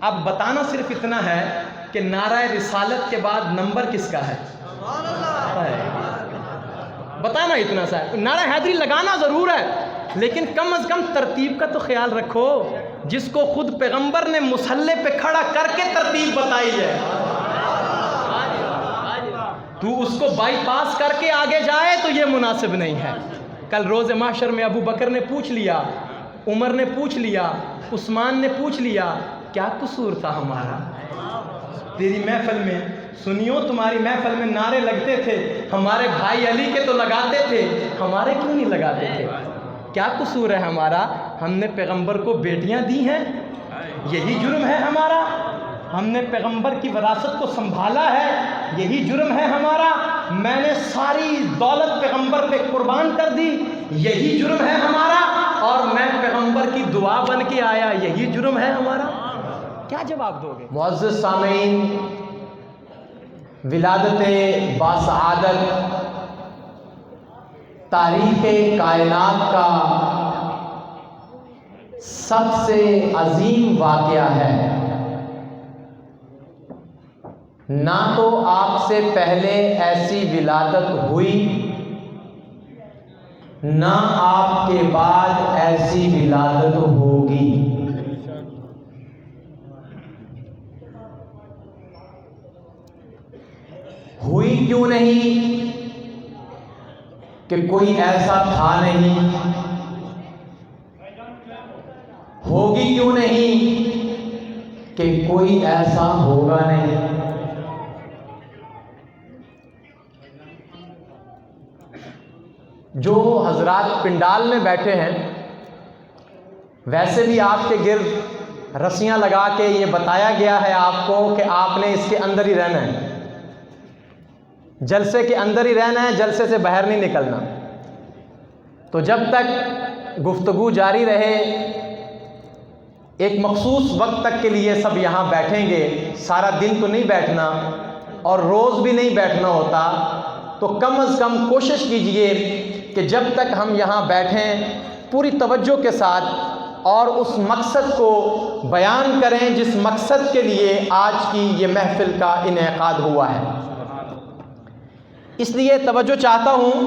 اب بتانا صرف اتنا ہے کہ نعرہ رسالت کے بعد نمبر کس کا ہے؟ بتانا اتنا سا ہے. نعرہ حیدری لگانا ضرور ہے لیکن کم از کم ترتیب کا تو خیال رکھو. جس کو خود پیغمبر نے مصلی پہ کھڑا کر کے ترتیب بتائی ہے تو اس کو بائی پاس کر کے آگے جائے تو یہ مناسب نہیں ہے. کل روز محشر میں ابو بکر نے پوچھ لیا, عمر نے پوچھ لیا, عثمان نے پوچھ لیا, کیا قصور تھا ہمارا تیری محفل میں؟ سنیو, تمہاری محفل میں نعرے لگتے تھے, ہمارے بھائی علی کے تو لگاتے تھے, ہمارے کیوں نہیں لگاتے تھے؟ کیا قصور ہے ہمارا؟ ہم نے پیغمبر کو بیٹیاں دی ہیں, یہی جرم ہے ہمارا. ہم نے پیغمبر کی وراثت کو سنبھالا ہے, یہی جرم ہے ہمارا. میں نے ساری دولت پیغمبر پہ قربان کر دی, یہی جرم ہے ہمارا. اور میں پیغمبر کی دعا بن کے آیا, یہی جرم ہے ہمارا. کیا جواب دو گے؟ معزز سامعین, ولادت باسعادت تاریخ کائنات کا سب سے عظیم واقعہ ہے. نہ تو آپ سے پہلے ایسی ولادت ہوئی, نہ آپ کے بعد ایسی ولادت ہوگی. ہوئی کیوں نہیں؟ کہ کوئی ایسا تھا نہیں. ہوگی کیوں نہیں؟ کہ کوئی ایسا ہوگا نہیں. جو حضرات پنڈال میں بیٹھے ہیں, ویسے بھی آپ کے گرد رسیاں لگا کے یہ بتایا گیا ہے آپ کو کہ آپ نے اس کے اندر ہی رہنا ہے, جلسے کے اندر ہی رہنا ہے, جلسے سے باہر نہیں نکلنا. تو جب تک گفتگو جاری رہے, ایک مخصوص وقت تک کے لیے سب یہاں بیٹھیں گے, سارا دن تو نہیں بیٹھنا اور روز بھی نہیں بیٹھنا ہوتا. تو کم از کم کوشش کیجئے کہ جب تک ہم یہاں بیٹھیں پوری توجہ کے ساتھ اور اس مقصد کو بیان کریں جس مقصد کے لیے آج کی یہ محفل کا انعقاد ہوا ہے. اس لیے توجہ چاہتا ہوں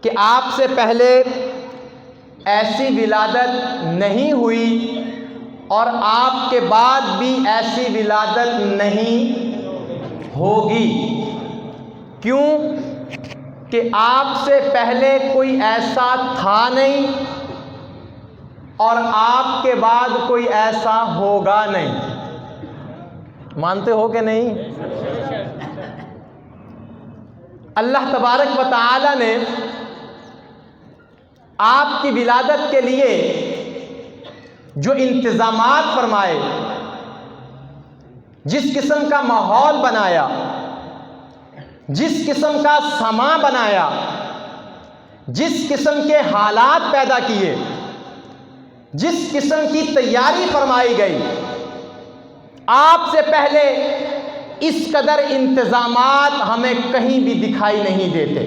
کہ آپ سے پہلے ایسی ولادت نہیں ہوئی اور آپ کے بعد بھی ایسی ولادت نہیں ہوگی. کیوں؟ کہ آپ سے پہلے کوئی ایسا تھا نہیں اور آپ کے بعد کوئی ایسا ہوگا نہیں. مانتے ہو کہ نہیں؟ اللہ تبارک و تعالی نے آپ کی ولادت کے لیے جو انتظامات فرمائے, جس قسم کا ماحول بنایا, جس قسم کا سما بنایا, جس قسم کے حالات پیدا کیے, جس قسم کی تیاری فرمائی گئی, آپ سے پہلے اس قدر انتظامات ہمیں کہیں بھی دکھائی نہیں دیتے.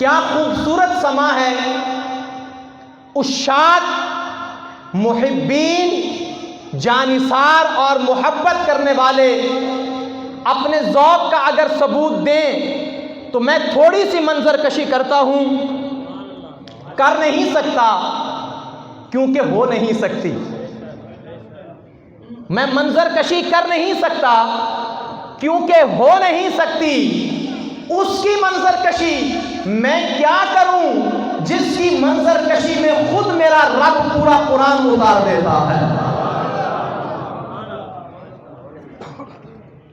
کیا خوبصورت سما ہے. عشاق, محبین, جانثار اور محبت کرنے والے اپنے ذوق کا اگر ثبوت دیں تو میں تھوڑی سی منظر کشی کرتا ہوں, کر نہیں سکتا کیونکہ ہو نہیں سکتی. میں منظر کشی کر نہیں سکتا کیونکہ ہو نہیں سکتی. اس کی منظر کشی میں کیا کروں جس کی منظر کشی میں خود میرا رب پورا قرآن اتار دیتا ہے.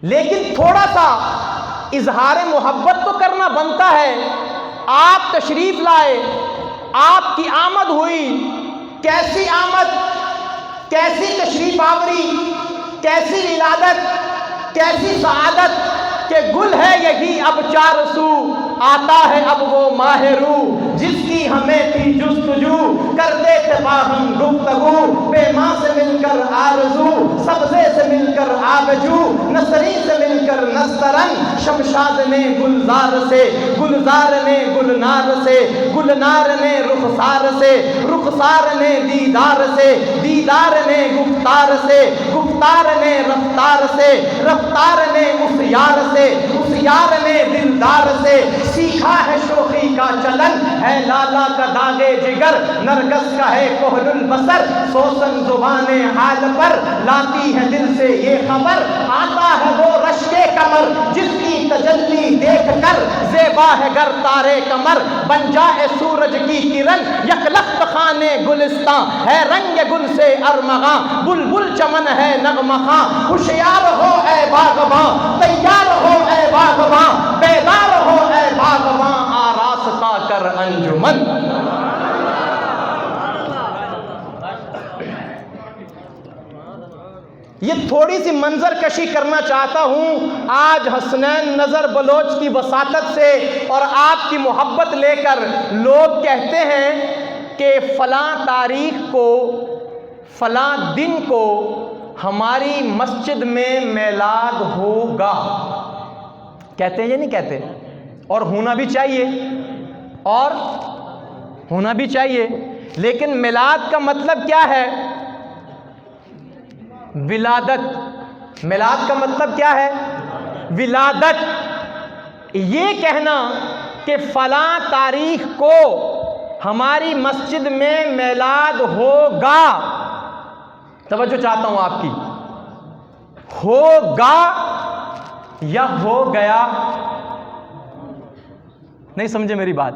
لیکن تھوڑا سا اظہار محبت تو کرنا بنتا ہے. آپ تشریف لائے, آپ کی آمد ہوئی, کیسی آمد, کیسی تشریف آوری, کیسی ولادت, کیسی سعادت کہ گل ہے یہی اب چار سو, آتا ہے اب وہ ماہ رو, جس کی ہمیں تھی جستجو, کرتے تھے باہم گفتگو, بے ماں سے مل کر آرزو, سبزے سے مل کر آبجو, نصری سے مل کر نسترن, شمشاد نے گلزار سے, گلزار نے گلنار سے, گلنار نے رخسار سے, رخسار نے دیدار سے, دیدار دیدار نے گفتار سے، گفتار نے رفتار سے، رفتار نے اس یار سے، اس یار نے دلدار سے سیکھا ہے شوخی کا چلن، ہے لالا کا داغے جگر، نرگس کا ہے کحل البصر، سوسن زبان حال پر لاتی ہے دل سے یہ خبر، آتا ہے وہ رشک کمر جس کی تجلی دیکھ کر زیبا ہے گر تارے کمر، بن جائے سورج کی کرن یک لخت خانے گلستان، ہے رنگ گل سے ارمغاں، بلبل چمن ہے نغمہ خاں، ہوشیار ہو اے باغباں، تیار ہو اے باغباں، بیدار ہو اے باغباں، آراستہ کر انجمن۔ یہ تھوڑی سی منظر کشی کرنا چاہتا ہوں آج حسنین نظر بلوچ کی وساطت سے اور آپ کی محبت لے کر۔ لوگ کہتے ہیں کہ فلاں تاریخ کو، فلاں دن کو ہماری مسجد میں میلاد ہوگا، کہتے ہیں یا نہیں کہتے؟ اور ہونا بھی چاہیے، اور ہونا بھی چاہیے، لیکن میلاد کا مطلب کیا ہے؟ ولادت۔ میلاد کا مطلب کیا ہے؟ ولادت۔ یہ کہنا کہ فلاں تاریخ کو ہماری مسجد میں میلاد ہوگا، توجہ چاہتا ہوں آپ کی، ہوگا یا ہو گیا؟ نہیں سمجھے میری بات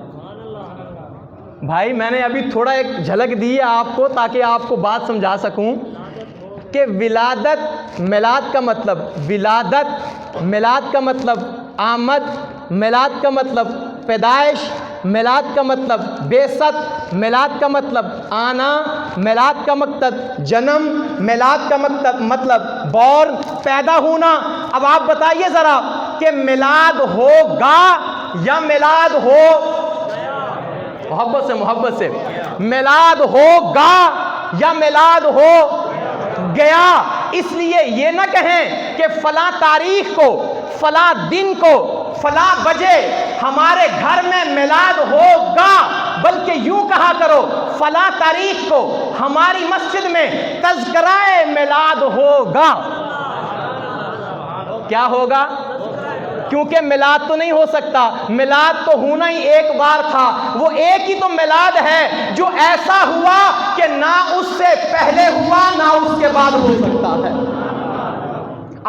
بھائی؟ میں نے ابھی تھوڑا ایک جھلک دی ہے آپ کو تاکہ آپ کو بات سمجھا سکوں کہ ولادت، میلاد کا مطلب ولادت، میلاد کا مطلب آمد، میلاد کا مطلب پیدائش، میلاد کا مطلب بعثت، میلاد کا مطلب آنا، میلاد کا مقصد جنم، میلاد کا مطلب بورن، پیدا ہونا۔ اب آپ بتائیے ذرا کہ میلاد ہوگا یا میلاد ہو، محبت سے میلاد ہوگا یا میلاد ہو گیا؟ اس لیے یہ نہ کہیں کہ فلاں تاریخ کو، فلاں دن کو، فلاں بجے ہمارے گھر میں میلاد ہوگا، بلکہ یوں کہا کرو فلاں تاریخ کو ہماری مسجد میں تذکرہ میلاد ہوگا۔ کیا ہوگا؟ کیونکہ میلاد تو نہیں ہو سکتا، میلاد تو ہونا ہی ایک بار تھا، وہ ایک ہی تو میلاد ہے جو ایسا ہوا کہ نہ اس سے پہلے ہوا نہ اس کے بعد ہو سکتا ہے۔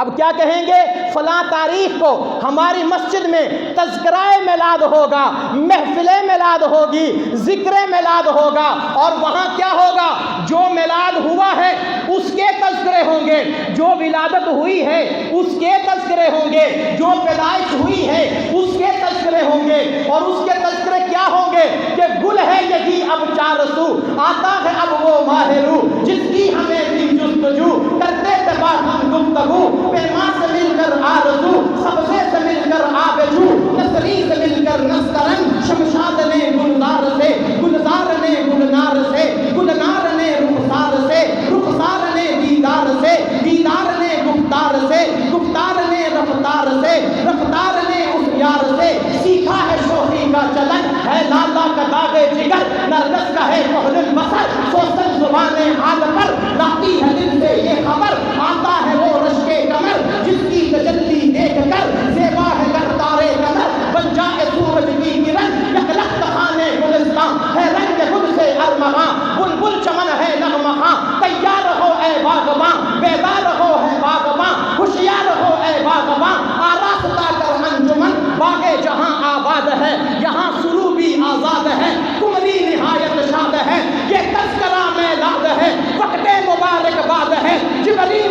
اب کیا کہیں گے؟ فلاں تاریخ کو ہماری مسجد میں تذکرہ میلاد ہوگا، محفل میلاد ہوگی، ذکر میلاد ہوگا، اور وہاں کیا ہوگا؟ جو میلاد ہوا ہے اس کے تذکرے ہوں گے، جو ولادت ہوئی ہے اس کے تذکرے ہوں گے، جو پیدائش ہوئی ہے اس کے تذکرے ہوں گے، اور اس کے تذکرے کیا ہوں گے کہ گل ہے یہی اب چار سو، آتا ہے اب وہ ماہ روح جس کی ہمیں بھی جستجو، کرتے تھے بات ہم گفتگو، پیما سے مل کر آرزو، سبزے سے مل کر آبجو، نسری سے مل کر نسترن، شمشاد نے گلزار سے، گلزار نے گلنار سے، گلنار نے رخسار سے، رخسار نے دیدار سے، دیدار نے گفتار سے، گفتار نے رفتار سے، رفتار نے اس یار سے سیکھا ہے شوخی کا چلن، ہے لالا کا داغے جگر، نرگس کا ہے کحل البصر، سوسن زبان حال پر لاتی ہے دل سے یہ خبر، آتا ہے وہ رشک کمر جس کی تجلی دیکھ کر زیبا ہے گر تارے کمر، بن جائے سورج کی کرن یک لخت خانے گلستان، ہے رنگ گل سے ارمغاں، بلبل چمن ہے نغمہ خاں، تیار ہو اے باغباں، بیدار ہو ہے باغباں، ہوشیار ہو اے باغباں، آراستہ کر انجمن، باغ جہاں آباد ہے یہاں سرو بھی آزاد ہے، کمری نہایت شاد ہے یہ تذکرہ میلاد ہے، وقت مبارک باد ہے، جبریل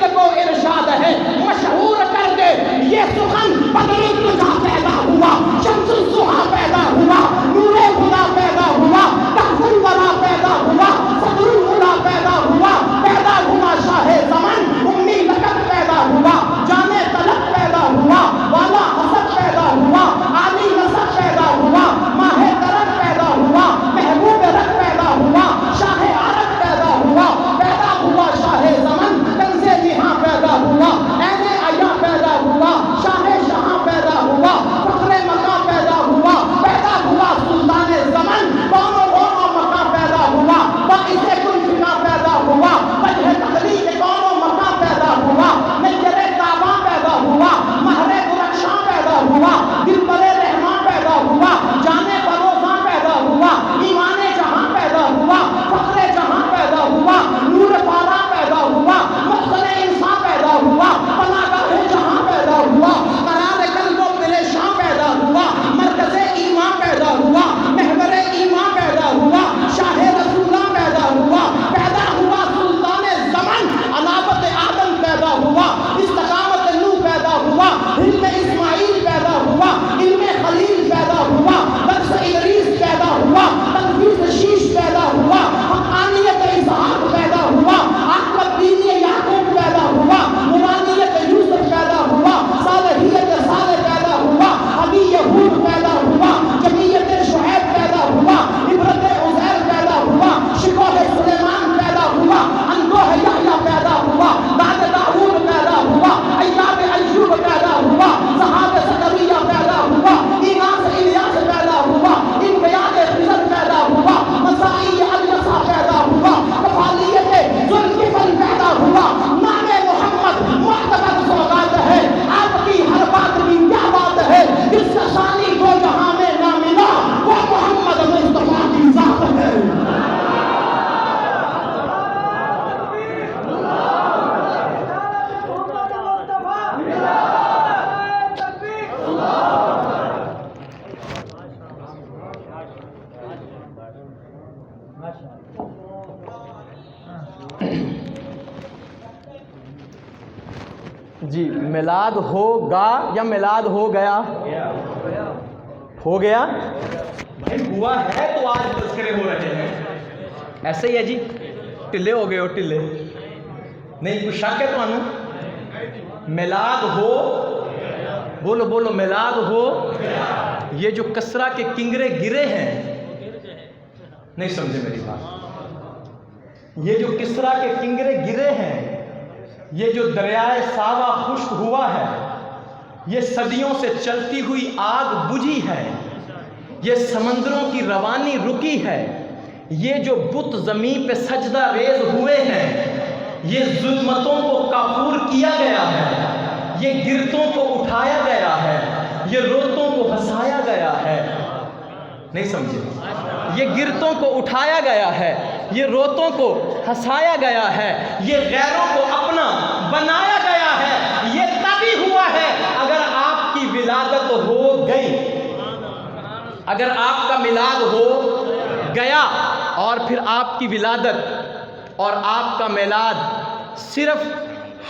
جی میلاد ہوگا یا میلاد ہو گیا؟ ہو گیا بھائی ہوا ہے تو آج تذکرے ہو رہے ہیں. ایسے ہی ہے جی، ٹلے ہو گئے ہو ٹلے. نہیں کچھ شک ہے تو میلاد ہو، بولو بولو میلاد ہو. یہ جو کسرا کے کنگرے گرے ہیں، نہیں سمجھے میری بات. یہ جو کسرا کے کنگرے گرے ہیں، یہ جو دریائے ساوا خشک ہوا ہے، یہ صدیوں سے چلتی ہوئی آگ بجھی ہے، یہ سمندروں کی روانی رکی ہے، یہ جو بت زمین پہ سجدہ ریز ہوئے ہیں، یہ ظلمتوں کو کافور کیا گیا ہے، یہ گرتوں کو اٹھایا گیا ہے، یہ روتوں کو ہنسایا گیا ہے. نہیں سمجھے. یہ گرتوں کو اٹھایا گیا ہے، یہ روتوں کو ہنسایا گیا ہے، یہ غیروں کو اپنا بنایا گیا ہے. یہ تبھی ہوا ہے اگر آپ کی ولادت ہو گئی، اگر آپ کا میلاد ہو گیا. اور پھر آپ کی ولادت اور آپ کا میلاد صرف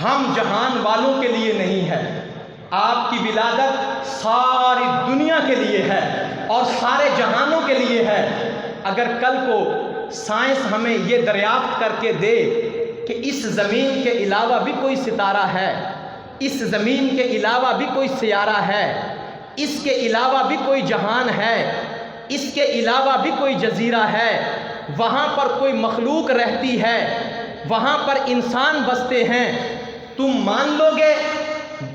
ہم جہان والوں کے لیے نہیں ہے، آپ کی ولادت ساری دنیا کے لیے ہے اور سارے جہانوں کے لیے ہے. اگر کل کو سائنس ہمیں یہ دریافت کر کے دے کہ اس زمین کے علاوہ بھی کوئی ستارہ ہے، اس زمین کے علاوہ بھی کوئی سیارہ ہے، اس کے علاوہ بھی کوئی جہان ہے، اس کے علاوہ بھی کوئی جزیرہ ہے، وہاں پر کوئی مخلوق رہتی ہے، وہاں پر انسان بستے ہیں، تم مان لو گے؟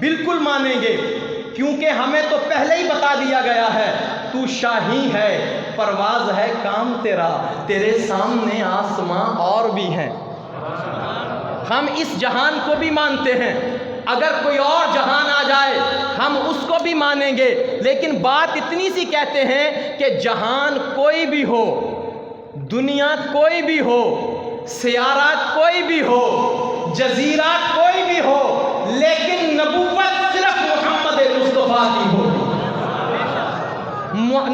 بالکل مانیں گے، کیونکہ ہمیں تو پہلے ہی بتا دیا گیا ہے تو شاہی ہے، پرواز ہے کام تیرا، تیرے سامنے آسماں اور بھی ہیں. ہم اس جہان کو بھی مانتے ہیں، اگر کوئی اور جہان آ جائے ہم اس کو بھی مانیں گے، لیکن بات اتنی سی کہتے ہیں کہ جہان کوئی بھی ہو، دنیا کوئی بھی ہو، سیارات کوئی بھی ہو، جزیرات کوئی بھی ہو، لیکن نبوت صرف محمد مصطفیٰ کی ہوگی.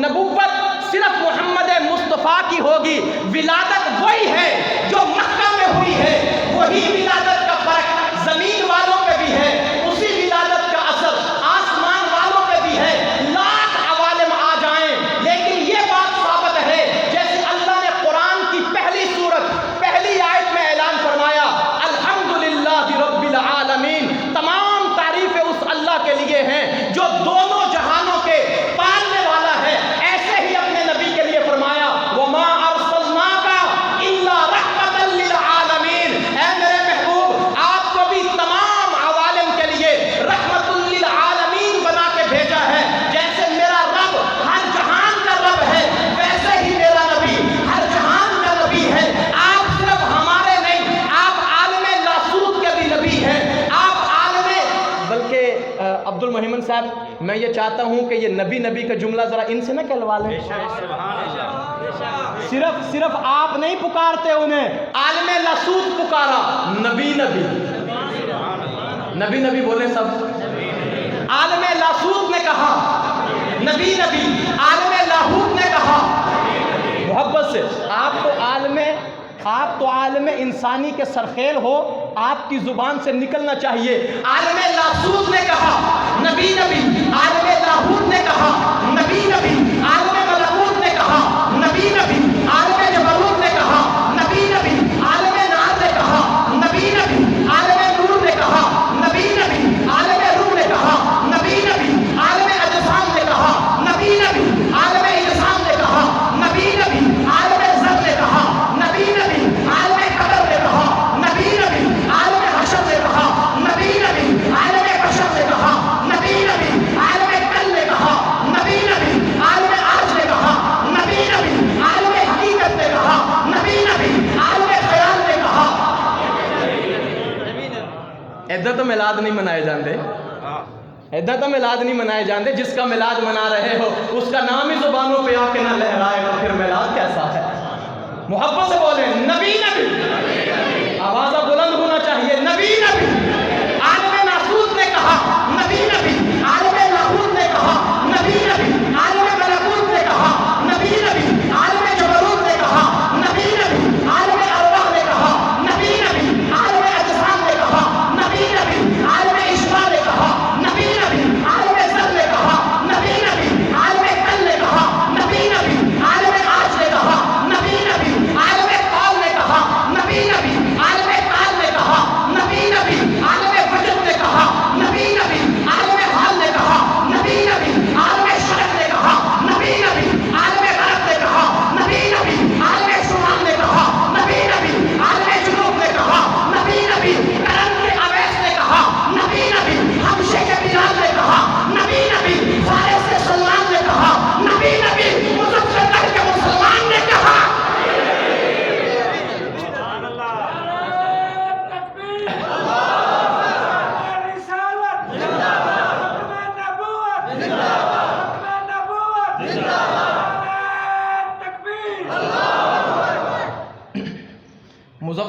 نبوت صرف محمد مصطفیٰ کی ہوگی. ولادت وہی ہے جو مکہ میں ہوئی ہے، وہی ولادت کا فرق زمین والوں پہ بھی ہے، اسی ولادت کا اثر آسمان والوں پہ بھی ہے. لاکھ عوالم آ جائیں لیکن یہ بات ثابت ہے، جیسے اللہ نے قرآن کی پہلی سورت پہلی آیت میں اعلان فرمایا الحمدللہ رب العالمین، تمام تعریفیں اس اللہ کے لیے ہیں جو دونوں جہانوں کے پالنے والا ہے. ایسے ہی اپنے نبی کے لیے فرمایا وما ارسلناک الا رحمۃ للعالمین، اے میرے محبوب آپ کو بھی تمام عوالم کے لیے رحمۃ للعالمین بنا کے بھیجا ہے. جیسے میرا رب ہر جہان کا رب ہے، ویسے ہی میرا نبی ہر جہان کا نبی ہے. آپ صرف ہمارے نہیں، آپ عالم لاسوت کے بھی نبی ہیں، آپ عالم. بلکہ عبد المحمد صاحب میں یہ چاہتا ہوں کہ یہ نبی نبی کا جملہ ذرا ان سے نہ کہلوا لیں. صرف آپ نہیں پکارتے انہیں، عالم لاسوت پکارا، نبی نبی نبی نبی بولیں سب. عالم لاسوت نے کہا نبی نبی، عالم لاہوت نے کہا محبت سے. آپ تو عالم انسانی کے سرخیل ہو، آپ کی زبان سے نکلنا چاہیے. عالم لاسوت نے کہا نبی نبی، عالم لاہوت نے کہا نبی نبی، عالم ملکوت نے کہا نبی نبی، عالم جبروت نے کہا نبی نبی، عالم نار نے کہا نبی نبی، عالم نور نے کہا نبی نبی، عالم روح نے کہا نبی نبی، عالم اجسام نے کہا نبی نبی، عالم اجسام نے کہا نبی نبی، عالم زر نے کہا نبی نبی، عالم قدر نے کہا نبی نبی، عالم حشر نے کہا نبی نبی، عالم بشر نے کہا نبی نبی، عالم کل نے کہا نبی نبی، عالم آج نے کہا نبی نبی، عالم حقیقت نے کہا نبی نبی، عالم خیال نے کہا. ادھر تو میلاد نہیں منائے جاندے، ادھر تو میلاد نہیں منائے جاندے. جس کا میلاد منا رہے ہو اس کا نام ہی زبانوں پہ آ کے نہ لہرائے تو پھر میلاد کیسا ہے؟ محبت سے بولیں نبی نبی، آواز بلند ہونا چاہیے. نبی نبی، عالم ناسوت نے کہا نبی نبی، عالم لاہوت نے کہا نبی نبی، عالم ملکوت نے کہا نبی نبی، عالم جبروت نے کہا نبی نبی، عالم ارواح نے کہا نبی نبی، عالم اجسام نے کہا نبی نبی، عالم اشراق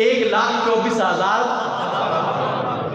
1,24,000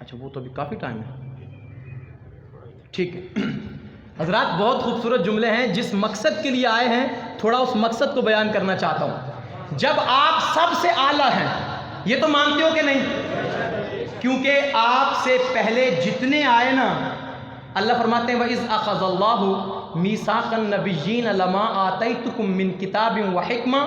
اچھا وہ تو ابھی کافی ٹائم ہے. ٹھیک ہے حضرات، بہت خوبصورت جملے ہیں. جس مقصد کے لیے آئے ہیں تھوڑا اس مقصد کو بیان کرنا چاہتا ہوں. جب آپ سب سے اعلیٰ ہیں، یہ تو مانتے ہو کہ نہیں؟ کیونکہ آپ سے پہلے جتنے آئے نا، اللہ فرماتے ہیں وَإِذْ أَخَذَ اللَّهُ مِيثَاقَ النَّبِيِّينَ لَمَا آتَيْتُكُم مِّن كِتَابٍ وَحِكْمَةٍ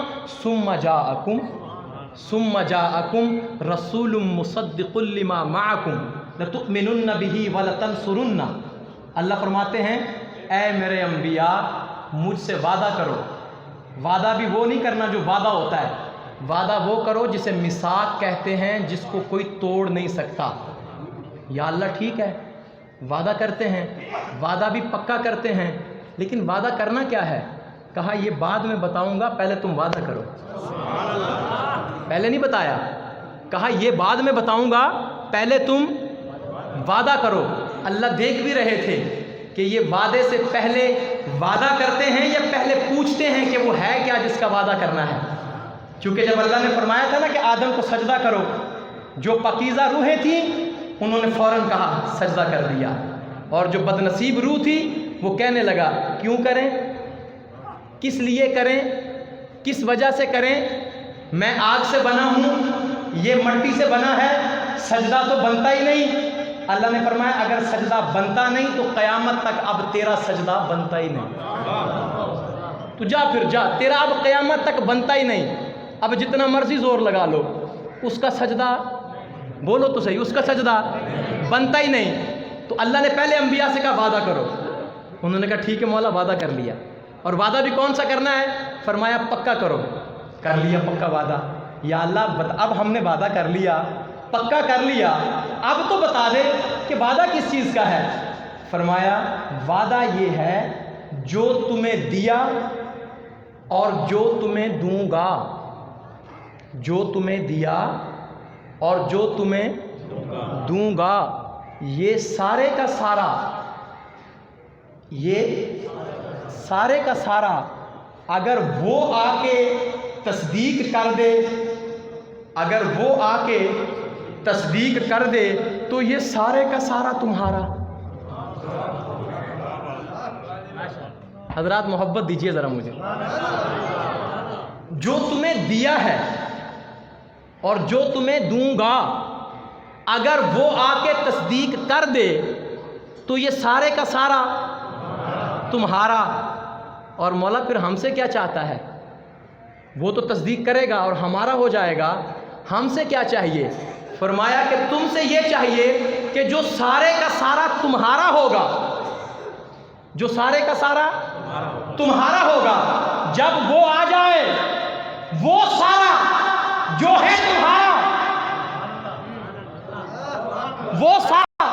ثُمَّ جَاءَكُم رَّسُولٌ مُصَدِّقٌ لِّمَا مَعَكُمْ لَتُؤْمِنُنَّ بِهِ وَلَتَنصُرُنَّ. اللہ فرماتے ہیں اے میرے انبیاء مجھ سے وعدہ کرو. وعدہ بھی وہ نہیں کرنا جو وعدہ ہوتا ہے، وعدہ وہ کرو جسے میثاق کہتے ہیں، جس کو کوئی توڑ نہیں سکتا. یا اللہ ٹھیک ہے وعدہ کرتے ہیں، وعدہ بھی پکا کرتے ہیں، لیکن وعدہ کرنا کیا ہے؟ کہا یہ بعد میں بتاؤں گا، پہلے تم وعدہ کرو. پہلے نہیں بتایا، کہا یہ بعد میں بتاؤں گا، پہلے تم وعدہ کرو. اللہ دیکھ بھی رہے تھے کہ یہ وعدے سے پہلے وعدہ کرتے ہیں یا پہلے پوچھتے ہیں کہ وہ ہے کیا جس کا وعدہ کرنا ہے. چونکہ جب اللہ نے فرمایا تھا نا کہ آدم کو سجدہ کرو، جو پاکیزہ روحیں تھیں انہوں نے فوراً کہا سجدہ کر دیا، اور جو بد نصیب روح تھی وہ کہنے لگا کیوں کریں، کس لیے کریں، کس وجہ سے کریں، میں آگ سے بنا ہوں، یہ مٹی سے بنا ہے، سجدہ تو بنتا ہی نہیں. اللہ نے فرمایا اگر سجدہ بنتا نہیں تو قیامت تک اب تیرا سجدہ بنتا ہی نہیں. تو جا پھر جا، تیرا اب قیامت تک بنتا ہی نہیں. اب جتنا مرضی زور لگا لو، اس کا سجدہ بولو تو صحیح، اس کا سجدہ بنتا ہی نہیں. تو اللہ نے پہلے انبیاء سے کہا وعدہ کرو. انہوں نے کہا ٹھیک ہے مولا وعدہ کر لیا. اور وعدہ بھی کون سا کرنا ہے؟ فرمایا پکا کرو. کر لیا پکا وعدہ. یا اللہ اب ہم نے وعدہ کر لیا، پکا کر لیا، اب تو بتا دے کہ وعدہ کس چیز کا ہے. فرمایا وعدہ یہ ہے جو تمہیں دیا اور جو تمہیں دوں گا. جو تمہیں دیا اور جو تمہیں دوں گا، یہ سارے کا سارا، یہ سارے کا سارا اگر وہ آ کے تصدیق کر دے، اگر وہ آ کے تصدیق کر دے تو یہ سارے کا سارا تمہارا. حضرات محبت دیجئے ذرا مجھے. جو تمہیں دیا ہے اور جو تمہیں دوں گا، اگر وہ آ کے تصدیق کر دے تو یہ سارے کا سارا تمہارا. اور مولا پھر ہم سے کیا چاہتا ہے؟ وہ تو تصدیق کرے گا اور ہمارا ہو جائے گا. ہم سے کیا چاہیے؟ فرمایا کہ تم سے یہ چاہیے کہ جو سارے کا سارا تمہارا ہوگا، جو سارے کا سارا تمہارا ہوگا، جب وہ آ جائے وہ سارا جو ہے تمہارا، وہ سارا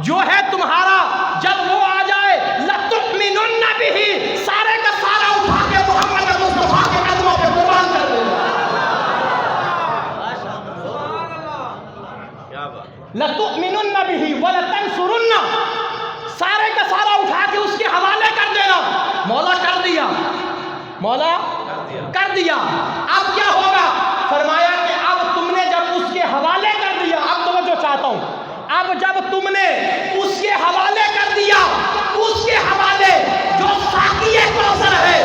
جو ہے تمہارا جب وہ آ جائے لَتُؤْمِنُنَّ بِهِ، سارے کا سارا اٹھا کے محمد مصطفیٰ کے قدموں پہ قربان کر دے. لَتُؤْمِنُنَّ بِهِ وَلَتَنْصُرُنَّ، سارے کا سارا اٹھا کے اس کے حوالے کر دینا. مولا کر دیا، مولا کر دیا. اب کیا ہوگا؟ فرمایا کہ اب تم نے جب اس کے حوالے کر دیا، اب توجہ چاہتا ہوں، اب جب تم نے اس کے حوالے کر دیا، اس کے حوالے جو ساقی کوثر ہے،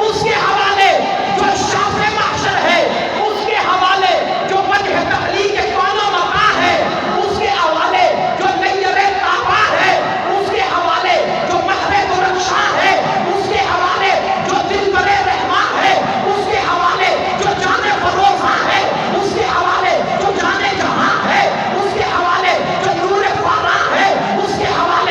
اس کے حوالے جو شافع محشر ہے، اس کے حوالے جو وجہ تخلیق کون و مقا ہے، اس کے حوالے جو نیر تابا ہے، اس کے حوالے جو محرد و رخشا ہے، اس کے حوالے جو دلبر رحمان ہے، اس کے حوالے جو جان فروزاں ہے، اس کے حوالے جو جان جہاں ہے، اس کے حوالے جو نور فاراں ہے، اس کے حوالے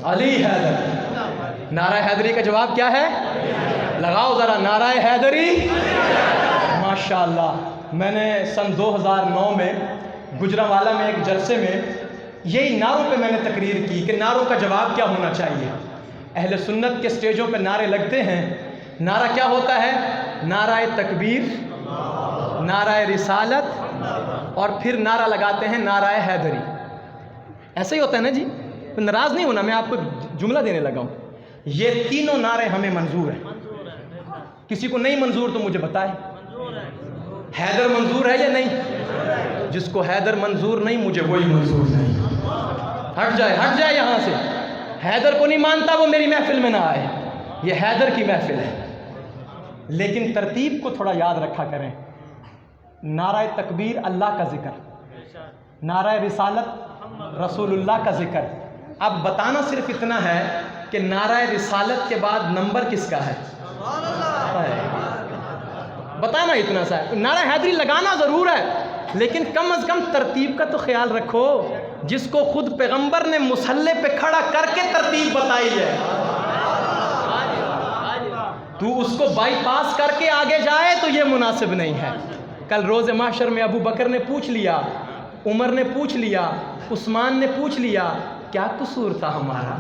علی حیدر. نعرہ حیدری کا جواب کیا ہے؟ لگاؤ ذرا نعرہ حیدری. ماشاءاللہ. میں نے سن 2009 میں گجرانوالہ میں ایک جلسے میں یہی نعروں پہ میں نے تقریر کی کہ نعروں کا جواب کیا ہونا چاہیے. اہل سنت کے سٹیجوں پہ نعرے لگتے ہیں. نعرہ کیا ہوتا ہے؟ نعرہ تکبیر، نعرہ رسالت، اور پھر نعرہ لگاتے ہیں نعرہ حیدری. ایسا ہی ہوتا ہے نا جی؟ ناراض نہیں ہونا، میں آپ کو جملہ دینے لگا ہوں. یہ تینوں نعرے ہمیں منظور ہیں. کسی کو نہیں منظور تو مجھے بتائے. حیدر منظور ہے یا نہیں؟ جس کو حیدر منظور نہیں مجھے وہی منظور نہیں. ہٹ جائے یہاں سے. حیدر کو نہیں مانتا وہ میری محفل میں نہ آئے. یہ حیدر کی محفل ہے. لیکن ترتیب کو تھوڑا یاد رکھا کریں. نعرہ تکبیر اللہ کا ذکر، نعرہ رسالت رسول اللہ کا ذکر. اب بتانا صرف اتنا ہے کہ نعرہ رسالت کے بعد نمبر کس کا ہے؟ بتانا اتنا سا ہے. نعرہ حیدری لگانا ضرور ہے، لیکن کم از کم ترتیب کا تو خیال رکھو، جس کو خود پیغمبر نے مصلی پہ کھڑا کر کے ترتیب بتائی ہے. تو اس کو بائی پاس کر کے آگے جائے تو یہ مناسب نہیں ہے. کل روز محشر میں ابو بکر نے پوچھ لیا، عمر نے پوچھ لیا، عثمان نے پوچھ لیا، کیا قصور تھا ہمارا؟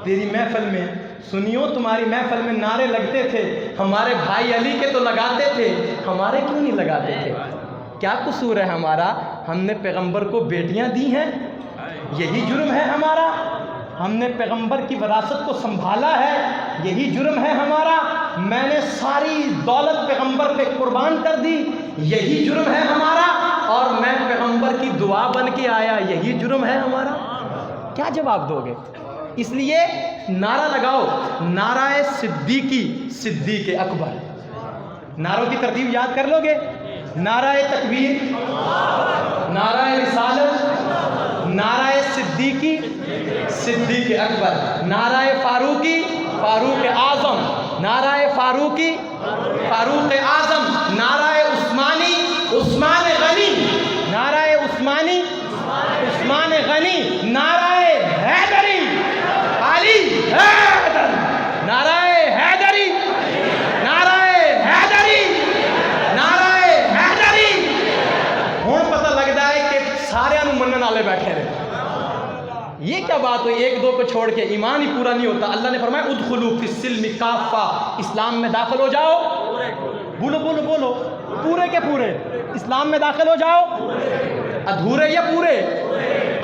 تیری محفل میں سنیو، تمہاری محفل میں نعرے لگتے تھے، ہمارے بھائی علی کے تو لگاتے تھے، ہمارے کیوں نہیں لگاتے تھے؟ کیا قصور ہے ہمارا؟ ہم نے پیغمبر کو بیٹیاں دی ہیں، یہی جرم ہے ہمارا. ہم نے پیغمبر کی وراثت کو سنبھالا ہے، یہی جرم ہے ہمارا. میں نے ساری دولت پیغمبر پہ قربان کر دی، یہی جرم ہے ہمارا. اور میں پیغمبر کی دعا بن کے آیا، یہی جرم ہے ہمارا. کیا جواب دو گے؟ اس لیے نعرہ لگاؤ، نعرہ صدیقی، صدیق اکبر. نعروں کی ترتیب یاد کر لو گے. نعرہ تکبیر، نعرہ رسالت، نعرہ صدیقی، صدیق اکبر. نعرہ فاروقی، فاروق اعظم. نعرہ فاروقی، فاروق اعظم. نعرہ عثمانی، عثمان غنی. نعرہ عثمانی، عثمان غنی. نعرہ حیدری، علی حیدر. نعرہ حیدری، نعرہ حیدری، نعرہ حیدری. ہوں پتہ لگتا ہے کہ سارے منن والے بیٹھے رہے. یہ کیا بات ہوئی؟ ایک دو کو چھوڑ کے ایمان ہی پورا نہیں ہوتا. اللہ نے فرمایا ادخلوا فی السلم کافہ، اسلام میں داخل ہو جاؤ. بولو بولو بولو، پورے کے پورے اسلام میں داخل ہو جاؤ. ادھورے یا پورے؟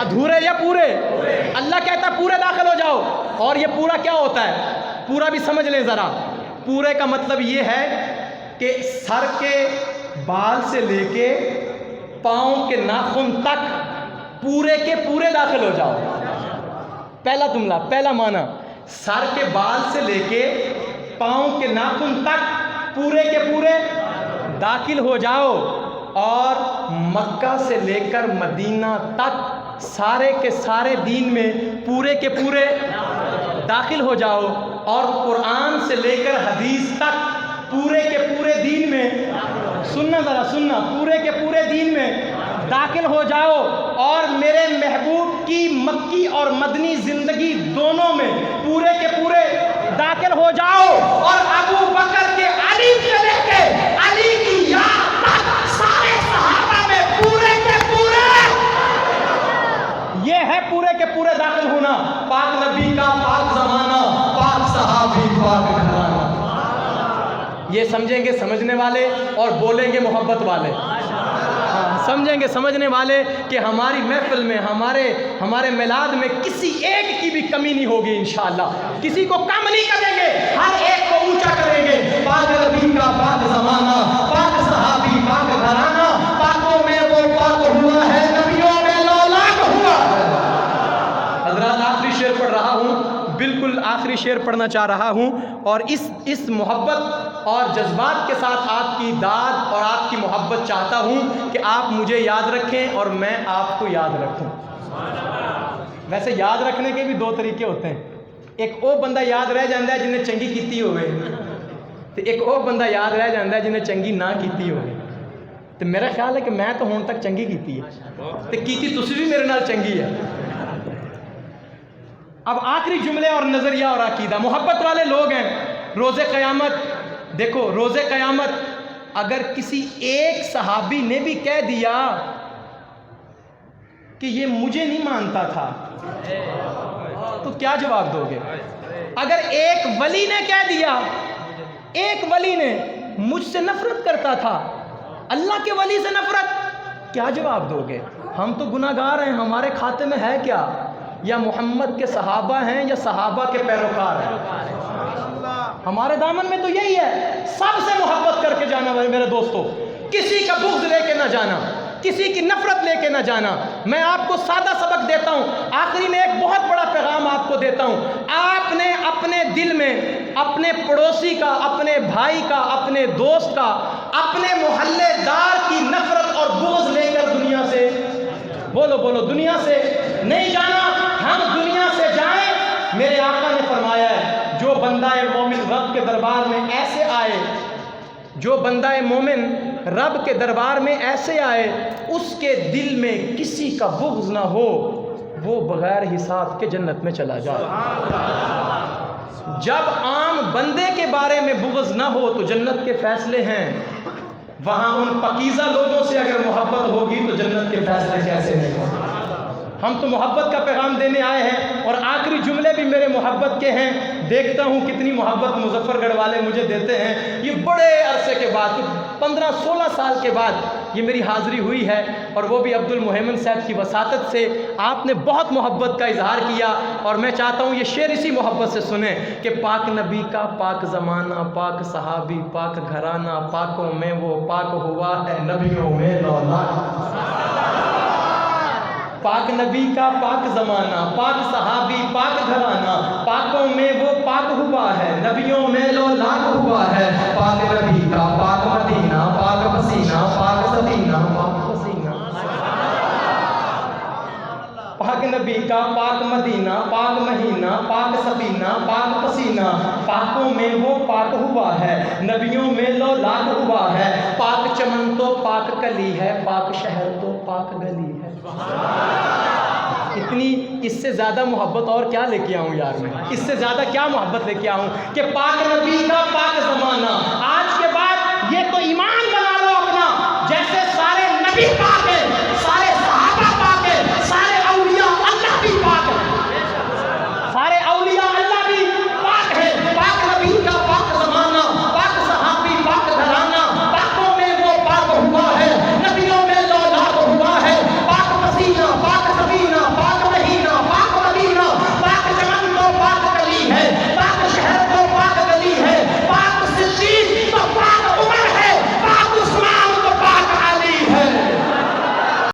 ادھورے یا پورے؟ اللہ کہتا ہے پورے داخل ہو جاؤ. اور یہ پورا کیا ہوتا ہے؟ پورا بھی سمجھ لیں ذرا. پورے کا مطلب یہ ہے کہ سر کے بال سے لے کے پاؤں کے ناخن تک پورے کے پورے داخل ہو جاؤ. پہلا جملہ، پہلا معنی، سر کے بال سے لے کے پاؤں کے ناخن تک پورے کے پورے داخل ہو جاؤ. اور مکہ سے لے کر مدینہ تک سارے کے سارے دین میں پورے کے پورے داخل ہو جاؤ. اور قرآن سے لے کر حدیث تک پورے کے پورے دین میں، سننا ذرا سننا، پورے کے پورے دین میں داخل ہو جاؤ. اور میرے محبوب کی مکی اور مدنی زندگی دونوں میں پورے کے پورے داخل ہو جاؤ. اور ابو بکر کے علی سے لے کے علی کی یاد تک سارے صحابہ میں پورے کے پورے، یہ ہے پورے کے پورے داخل ہونا. پاک نبی کا پاک زمانہ، پاک صحابی، پاک گھرانہ. یہ سمجھیں گے سمجھنے والے اور بولیں گے محبت والے. سمجھیں گے سمجھنے والے کہ ہماری محفل میں، ہمارے میلاد میں کسی ایک کی بھی کمی نہیں ہوگی انشاءاللہ. کسی کو کم نہیں کریں گے، ہر ایک کو اونچا کریں گے. پاک نبی کا پاک زمانہ، پاک صحابی، پاک گھرانہ. پاکوں میں وہ پاک ہوا ہے، نبیوں میں لولاک ہوا ہے. حضرات آخری شعر پڑھ رہا ہوں، بالکل آخری شعر پڑھنا چاہ رہا ہوں. اور اس محبت اور جذبات کے ساتھ آپ کی داد اور آپ کی محبت چاہتا ہوں کہ آپ مجھے یاد رکھیں اور میں آپ کو یاد رکھوں. ویسے یاد رکھنے کے بھی دو طریقے ہوتے ہیں. ایک وہ بندہ یاد رہ جاتا ہے جنہیں چنگی کیتی ہوئے، تو ایک وہ بندہ یاد رہ جاتا ہے جنہیں چنگی نہ کیتی ہوئے. تو میرا خیال ہے کہ میں تو ہون تک چنگی کیتی ہے، تو کیتی تسی بھی میرے نال چنگی ہے. اب آخری جملے اور نظریہ اور عقیدہ، محبت والے لوگ ہیں، روز قیامت دیکھو، روز قیامت اگر کسی ایک صحابی نے بھی کہہ دیا کہ یہ مجھے نہیں مانتا تھا تو کیا جواب دو گے؟ اگر ایک ولی نے کہہ دیا، ایک ولی نے مجھ سے نفرت کرتا تھا، اللہ کے ولی سے نفرت، کیا جواب دو گے؟ ہم تو گناہ گار ہیں، ہمارے کھاتے میں ہے کیا؟ یا محمد کے صحابہ ہیں یا صحابہ کے پیروکار ہیں؟ ہمارے دامن میں تو یہی ہے، سب سے محبت کر کے جانا میرے دوستو، کسی کا بغض لے کے نہ جانا، کسی کی نفرت لے کے نہ جانا۔ میں آپ کو سادہ سبق دیتا ہوں، آخری میں ایک بہت بڑا پیغام آپ کو دیتا ہوں۔ آپ نے اپنے دل میں اپنے پڑوسی کا، اپنے بھائی کا، اپنے دوست کا، اپنے محلے دار کی نفرت اور بغض لے کر دنیا سے، بولو دنیا سے نہیں جانا۔ ہم دنیا سے جائیں، میرے آقا نے فرمایا ہے، جو بندہ مومن رب کے دربار میں ایسے آئے، جو بندہ مومن رب کے دربار میں ایسے آئے، اس کے دل میں کسی کا بغض نہ ہو، وہ بغیر حساب کے جنت میں چلا جائے۔ جب عام بندے کے بارے میں بغض نہ ہو تو جنت کے فیصلے ہیں، وہاں ان پاکیزہ لوگوں سے اگر محبت ہوگی تو جنت کے فیصلے کیسے نہیں ہوں؟ ہم تو محبت کا پیغام دینے آئے ہیں، اور آخری جملے بھی میرے محبت کے ہیں۔ دیکھتا ہوں کتنی محبت مظفر گڑھ والے مجھے دیتے ہیں۔ یہ بڑے عرصے کے بعد، 15-16 سال کے بعد یہ میری حاضری ہوئی ہے، اور وہ بھی عبد المہیمن صاحب کی وساطت سے۔ آپ نے بہت محبت کا اظہار کیا، اور میں چاہتا ہوں یہ شعر اسی محبت سے سنیں کہ پاک نبی کا پاک زمانہ، پاک صحابی، پاک گھرانہ، پاکوں میں وہ پاک ہوا ہے نبیوں میں لولا۔ پاک نبی کا پاک زمانہ، پاک صحابی، پاک گھرانہ، پاکوں میں وہ پاک ہوا ہے، نبیوں میں لو لاکھ ہوا ہے۔ پاک نبی کا پاک مدینہ، پاک پسینہ، پاک سفینہ، پاک پسینہ۔ پاک نبی کا پاک مدینہ، پاک مہینہ، پاک سفینہ، پاک پسینہ، پاکوں میں وہ پاک ہوا ہے، نبیوں میں لو لاکھ ہوا ہے۔ پاک چمن تو پاک کلی ہے، پاک شہر تو پاک گلی ہے۔ اتنی، اس سے زیادہ محبت اور کیا لے کے آؤں یار میں؟ اس سے زیادہ کیا محبت لے کے آؤں کہ پاک نبی کا پاک زمانہ۔ آج کے بعد یہ تو ایمان بنا لو اپنا، جیسے سارے نبی پاک ہیں